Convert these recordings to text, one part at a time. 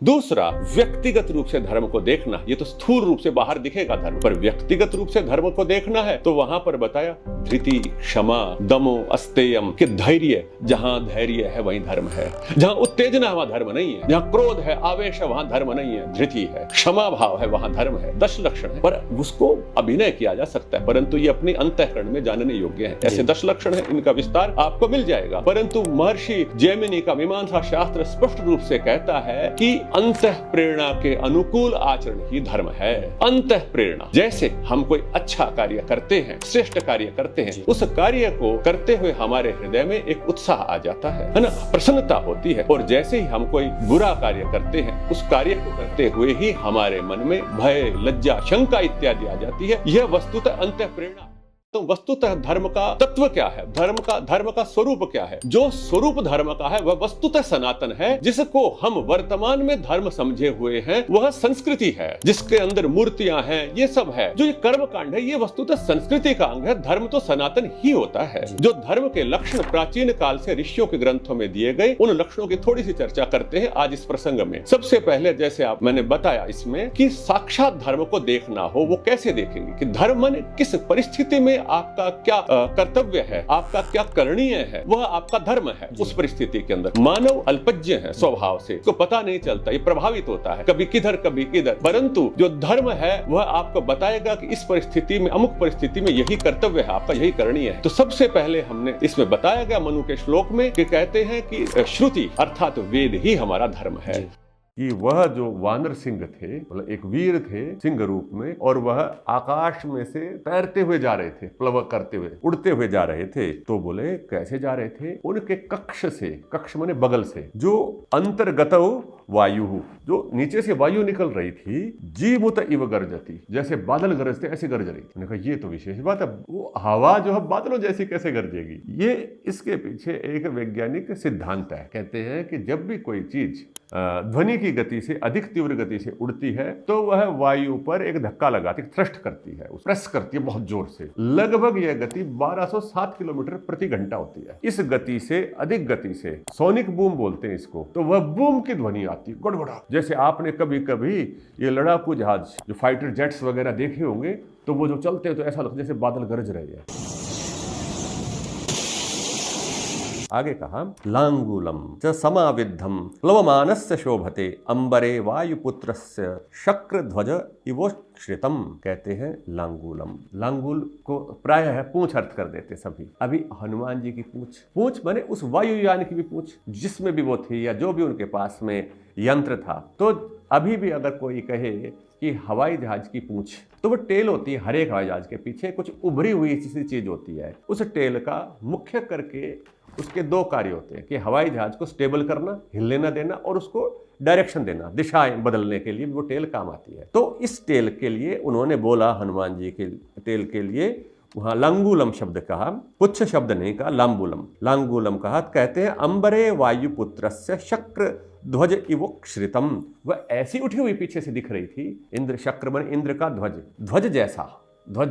दूसरा, व्यक्तिगत रूप से धर्म को देखना। ये तो स्थूल रूप से बाहर दिखेगा धर्म, पर व्यक्तिगत रूप से धर्म को देखना है तो वहां पर बताया धृति, क्षमा, दमो, अस्तेयम कि धैर्य, जहां धैर्य है वहीं धर्म है। जहां उत्तेजना वहां धर्म नहीं है। जहां क्रोध है, आवेश है, वहां धर्म नहीं है, धृति है। क्षमा भाव है, वहां धर्म है। 10 लक्षण है, पर उसको अभिनय किया जा सकता है, परंतु ये अपनी अंतःकरण में जानने योग्य है। ऐसे 10 लक्षण है, इनका विस्तार आपको मिल जाएगा। परंतु महर्षि जैमिनी का मीमांसा शास्त्र स्पष्ट रूप से कहता है कि अंतः प्रेरणा के अनुकूल आचरण ही धर्म है। अंतः प्रेरणा, जैसे हम कोई अच्छा कार्य करते हैं, श्रेष्ठ कार्य करते हैं, उस कार्य को करते हुए हमारे हृदय में एक उत्साह आ जाता है ना, प्रसन्नता होती है। और जैसे ही हम कोई बुरा कार्य करते हैं, उस कार्य को करते हुए ही हमारे मन में भय, लज्जा, शंका इत्यादि आ जाती है। यह वस्तुतः अंतः प्रेरणा। तो वस्तुतः धर्म का तत्व क्या है, धर्म का स्वरूप क्या है? जो स्वरूप धर्म का है वह वस्तुतः सनातन है। जिसको हम वर्तमान में धर्म समझे हुए हैं वह संस्कृति है, जिसके अंदर मूर्तियां हैं, ये सब है। जो ये कर्म कांड है ये वस्तुतः संस्कृति का अंग है। धर्म तो सनातन ही होता है। जो धर्म के लक्षण प्राचीन काल से ऋषियों के ग्रंथों में दिए गए, उन लक्षणों की थोड़ी सी चर्चा करते हैं आज इस प्रसंग में। सबसे पहले जैसे मैंने बताया इसमें कि साक्षात धर्म को देखना हो, वो कैसे देखेंगे कि धर्म माने किस परिस्थिति में आपका क्या कर्तव्य है, आपका क्या करणीय है, वह आपका धर्म है। उस परिस्थिति के अंदर मानव अल्पज्ञ है स्वभाव से, इसको पता नहीं चलता, ये प्रभावित होता है कभी किधर कभी किधर। परंतु जो धर्म है वह आपको बताएगा कि इस परिस्थिति में, अमुक परिस्थिति में यही कर्तव्य है आपका, यही करणीय है। तो सबसे पहले हमने इसमें बताया गया मनु के श्लोक में कि कहते हैं कि श्रुति अर्थात वेद ही हमारा धर्म है। कि वह जो वानर सिंह थे, मतलब एक वीर थे सिंह रूप में, और वह आकाश में से तैरते हुए जा रहे थे, प्लव करते हुए, उड़ते हुए जा रहे थे। तो बोले कैसे जा रहे थे? उनके कक्ष से, कक्ष माने बगल से, जो अंतर्गतो वायु, जो नीचे से वायु निकल रही थी, जीमुत इव गर्जती, जैसे बादल गरजते ऐसे गरज रही। मैंने कहा ये तो विशेष बात है, वो हवा जो है बादलों जैसी कैसे गरजेगी? ये इसके पीछे एक वैज्ञानिक सिद्धांत है। कहते हैं कि जब भी कोई चीज ध्वनि की गति से अधिक तीव्र गति से उड़ती है तो वह वायु पर एक धक्का लगाती, थ्रस्ट करती है, प्रेस करती है बहुत जोर से। लगभग यह गति 1207 किलोमीटर प्रति घंटा होती है। इस गति से अधिक गति से, सोनिक बूम बोलते हैं इसको, तो वह बूम की ध्वनि आती, गड़गड़ा। जैसे आपने कभी कभी ये लड़ाकू जहाज, जो फाइटर जेट्स वगैरह देखे होंगे, तो वो जो चलते हैं तो ऐसा लगता है जैसे बादल गरज रहे हैं। आगे कहा लांगूलम च समाविद्धम प्लवमानस्य शोभते अंबरे वायुपुत्रस्य शक्र ध्वज इवोश्रितम। कहते हैं लांगूलम। लांगूल को प्राय है पूंछ अर्थ कर देते सभी। अभी हनुमान जी की पूंछ माने उस वायुयान की भी पूंछ, जिसमें भी वो थी या जो भी उनके पास में यंत्र था। तो अभी भी अगर कोई कहे कि हवाई जहाज की पूंछ, तो वो टेल होती है। हर एक हवाई जहाज के पीछे कुछ उभरी हुई सी चीज होती है। उस टेल का मुख्य करके उसके 2 कार्य होते हैं कि हवाई जहाज को स्टेबल करना, हिलने न देना, और उसको डायरेक्शन देना, दिशाएं बदलने के लिए वो टेल काम आती है। तो इस टेल के लिए उन्होंने बोला, हनुमान जी के टेल के लिए वहां लांगूलम शब्द कहा, पुच्छ शब्द नहीं कहा, लांगूलम। लांगूलम कहा। कहते हैं अंबरे वायुपुत्रस्य शक्र ध्वज इवोश्रितम। वह ऐसी उठी हुई पीछे से दिख रही थी। इंद्र, शक्र मन इंद्र का ध्वज, ध्वज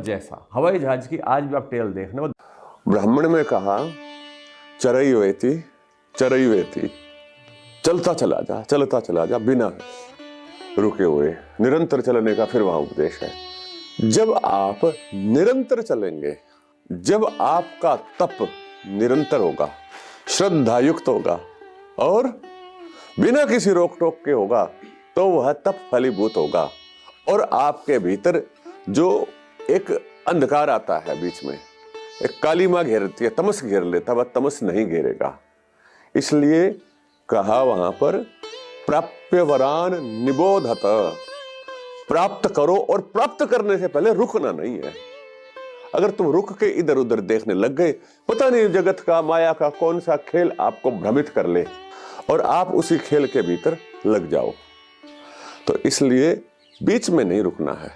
जैसा हवाई जहाज की आज भी आप टेल देखना। ब्राह्मण में कहा चरैवेति, चलता चला जा बिना रुके हुए, निरंतर चलने का फिर वहां उपदेश है। जब आप निरंतर चलेंगे, जब आपका तप निरंतर होगा, श्रद्धा युक्त होगा और बिना किसी रोक टोक के होगा, तो वह तप फलीभूत होगा। और आपके भीतर जो एक अंधकार आता है बीच में, एक काली मां घेरती है, तमस घेर लेता, वह तमस नहीं घेरेगा। इसलिए कहा वहां पर प्राप्य वरान निबोधत, प्राप्त करो, और प्राप्त करने से पहले रुकना नहीं है। अगर तुम रुक के इधर उधर देखने लग गए, पता नहीं जगत का, माया का कौन सा खेल आपको भ्रमित कर ले और आप उसी खेल के भीतर लग जाओ। तो इसलिए बीच में नहीं रुकना है।